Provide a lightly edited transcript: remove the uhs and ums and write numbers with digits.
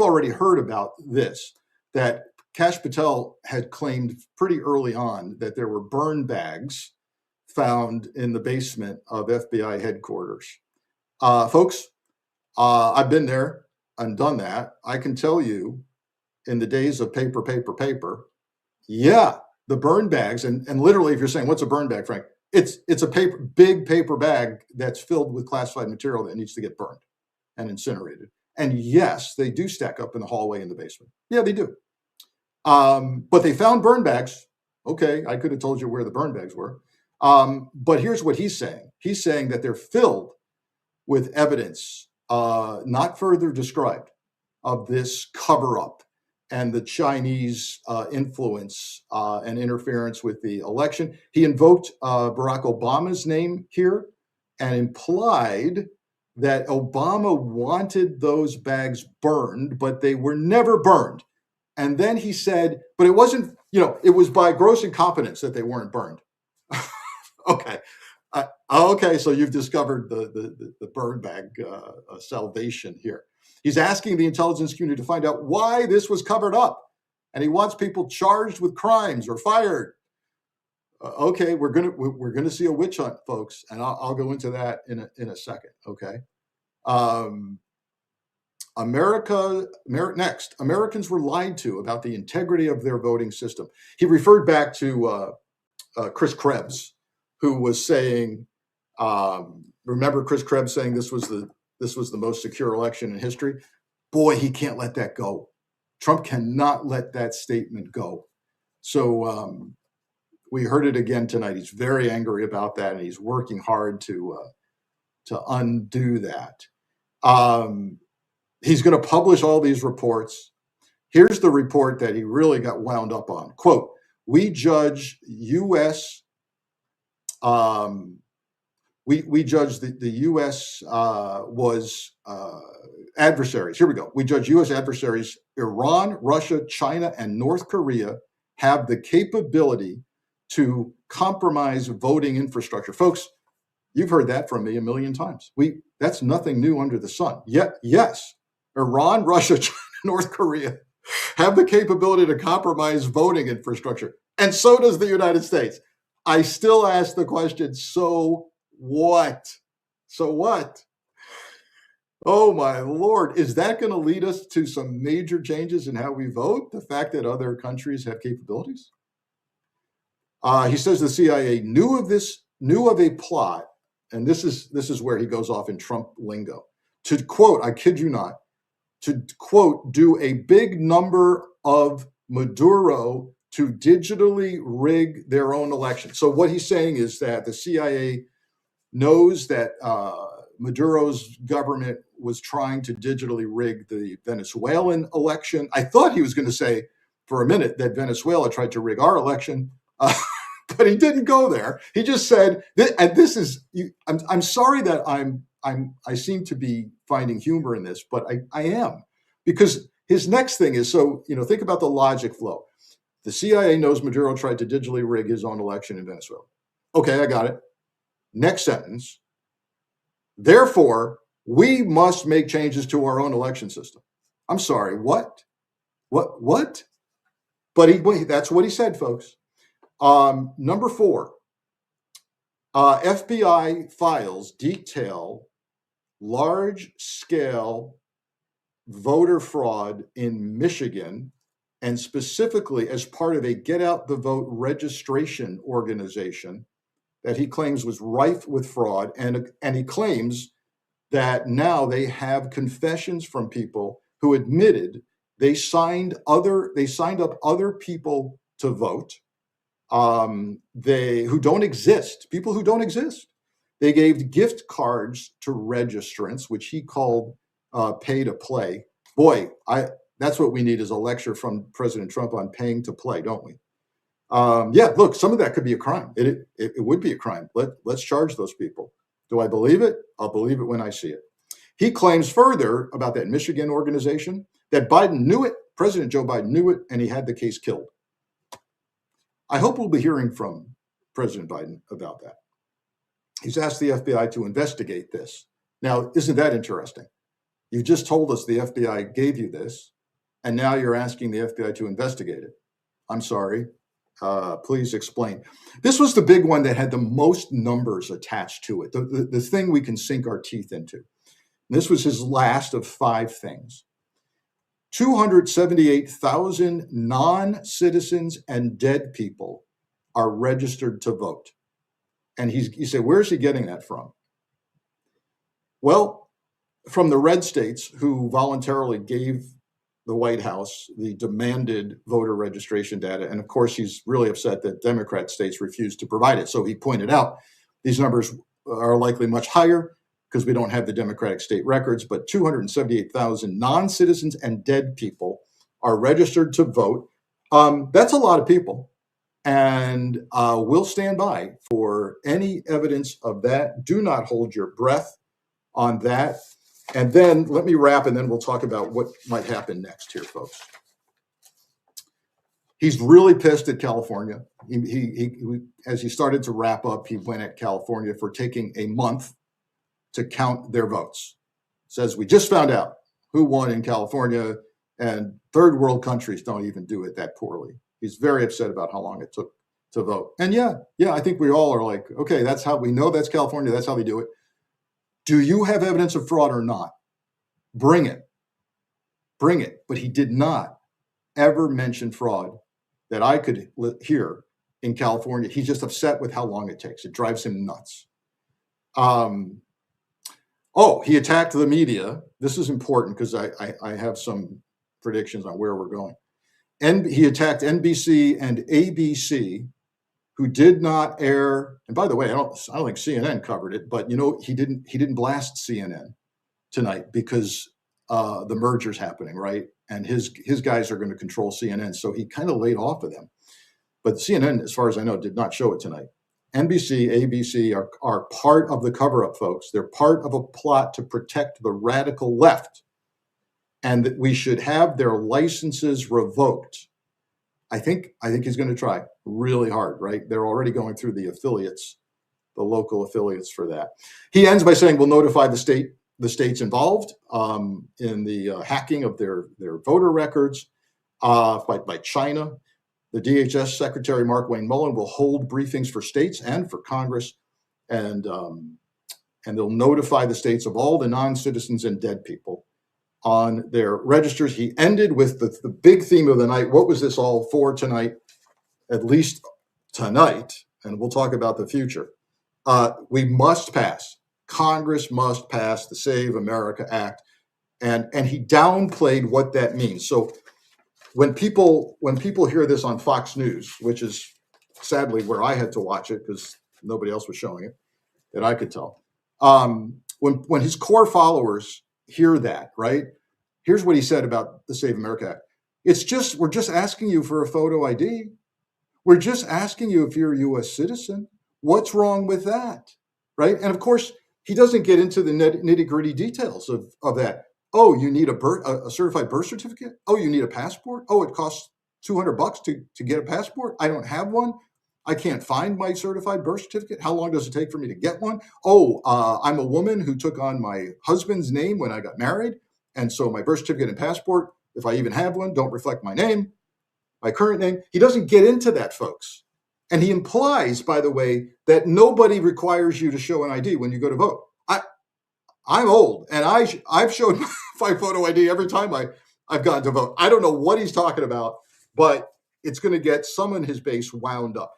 you've already heard about this, that Kash Patel had claimed pretty early on that there were burn bags found in the basement of FBI headquarters. Folks, I've been there and done that. I can tell you, in the days of paper, yeah, the burn bags, and literally, if you're saying, what's a burn bag, Frank? It's a big paper bag that's filled with classified material that needs to get burned and incinerated. And yes, they do stack up in the hallway in the basement. Yeah, they do. But they found burn bags. Okay, I could have told you where the burn bags were. But here's what he's saying. He's saying that they're filled with evidence, not further described, of this cover-up and the Chinese influence and interference with the election. He invoked Barack Obama's name here and implied that Obama wanted those bags burned, but they were never burned. And then he said, but it wasn't, it was by gross incompetence that they weren't burned. Okay. Okay, so you've discovered the burn bag salvation here. He's asking the intelligence community to find out why this was covered up, and he wants people charged with crimes or fired. Okay, we're gonna see a witch hunt, folks, and I'll go into that in a second. Okay, next, Americans were lied to about the integrity of their voting system. He referred back to Chris Krebs, who was saying, remember Chris Krebs saying this was the most secure election in history? Boy, he can't let that go. Trump cannot let that statement go. So we heard it again tonight. He's very angry about that, and he's working hard to undo that. He's going to publish all these reports. Here's the report that he really got wound up on. Quote, we judge U.S. We judge the U.S. was adversaries. Here we go. We judge U.S. adversaries, Iran, Russia, China, and North Korea have the capability to compromise voting infrastructure. Folks, you've heard that from me a million times. That's nothing new under the sun. Yet, yes, Iran, Russia, China, North Korea have the capability to compromise voting infrastructure. And so does the United States. I still ask the question, so what? So what? Oh my Lord, is that going to lead us to some major changes in how we vote? The fact that other countries have capabilities? He says the CIA knew of a plot, and this is where he goes off in Trump lingo, to quote, I kid you not, to quote, do a big number of Maduro to digitally rig their own election. So what he's saying is that the CIA knows that Maduro's government was trying to digitally rig the Venezuelan election. I thought he was going to say for a minute that Venezuela tried to rig our election, but he didn't go there. He just said, and this is, I'm sorry that I seem to be finding humor in this, but I am, because his next thing is, so, think about the logic flow. The CIA knows Maduro tried to digitally rig his own election in Venezuela. Okay, I got it. Next sentence. Therefore, we must make changes to our own election system. I'm sorry, what? What? But that's what he said, folks. Number 4, FBI files detail large-scale voter fraud in Michigan, and specifically as part of a Get Out the Vote registration organization that he claims was rife with fraud. And he claims that now they have confessions from people who admitted they signed up other people to vote, who don't exist, people who don't exist. They gave gift cards to registrants, which he called pay to play. Boy, that's what we need, is a lecture from President Trump on paying to play, don't we? Yeah, look, some of that could be a crime. It would be a crime. Let's charge those people. Do I believe it? I'll believe it when I see it. He claims further about that Michigan organization that Biden knew it, President Joe Biden knew it, and he had the case killed. I hope we'll be hearing from President Biden about that. He's asked the FBI to investigate this. Now, isn't that interesting? You just told us the FBI gave you this, and now you're asking the FBI to investigate it. I'm sorry. Please explain. This was the big one that had the most numbers attached to it, the thing we can sink our teeth into. And this was his last of 5 things. 278,000 non-citizens and dead people are registered to vote. And you say, where's he getting that from? Well, from the red states who voluntarily gave the White House the demanded voter registration data. And of course, he's really upset that Democrat states refused to provide it. So he pointed out these numbers are likely much higher because we don't have the Democratic state records, but 278,000 non-citizens and dead people are registered to vote. That's a lot of people. And we'll stand by for any evidence of that. Do not hold your breath on that. And then let me wrap, and then we'll talk about what might happen next here, folks. He's really pissed at California. As he started to wrap up, he went at California for taking a month to count their votes. Says, we just found out who won in California, and third world countries don't even do it that poorly. He's very upset about how long it took to vote. And yeah, I think we all are like, okay, that's how we know that's California. That's how they do it. Do you have evidence of fraud or not? Bring it. Bring it. But he did not ever mention fraud that I could hear in California. He's just upset with how long it takes. It drives him nuts. He attacked the media. This is important because I have some predictions on where we're going. And he attacked NBC and ABC, who did not air. And by the way, I don't think CNN covered it, but he didn't blast CNN tonight because the merger's happening, right? And his guys are going to control CNN, so he kind of laid off of them. But CNN, as far as I know, did not show it tonight. NBC, ABC are part of the cover-up, folks. They're part of a plot to protect the radical left, and that we should have their licenses revoked. I think he's going to try really hard, right? They're already going through the affiliates, the local affiliates for that. He ends by saying, we'll notify the states involved in the hacking of their voter records by China. The DHS Secretary Mark Wayne Mullen will hold briefings for states and for Congress, and they'll notify the states of all the non-citizens and dead people on their registers. He ended with the big theme of the night. What was this all for tonight? At least tonight, and we'll talk about the future. We must pass. Congress must pass the Save America Act, and he downplayed what that means. So when people hear this on Fox News, which is sadly where I had to watch it because nobody else was showing it that I could tell, when his core followers hear that, right? Here's what he said about the Save America Act. We're just asking you for a photo ID. We're just asking you if you're a U.S. citizen. What's wrong with that, right? And of course, he doesn't get into the nitty-gritty details of that. Oh, you need a certified birth certificate? Oh, you need a passport? Oh, it costs $200 to get a passport? I don't have one. I can't find my certified birth certificate. How long does it take for me to get one? Oh, I'm a woman who took on my husband's name when I got married. And so my birth certificate and passport, if I even have one, don't reflect my name, my current name. He doesn't get into that, folks. And he implies, by the way, that nobody requires you to show an ID when you go to vote. I'm old, and I've showed my photo ID every time I've gone to vote. I don't know what he's talking about, but it's going to get some in his base wound up.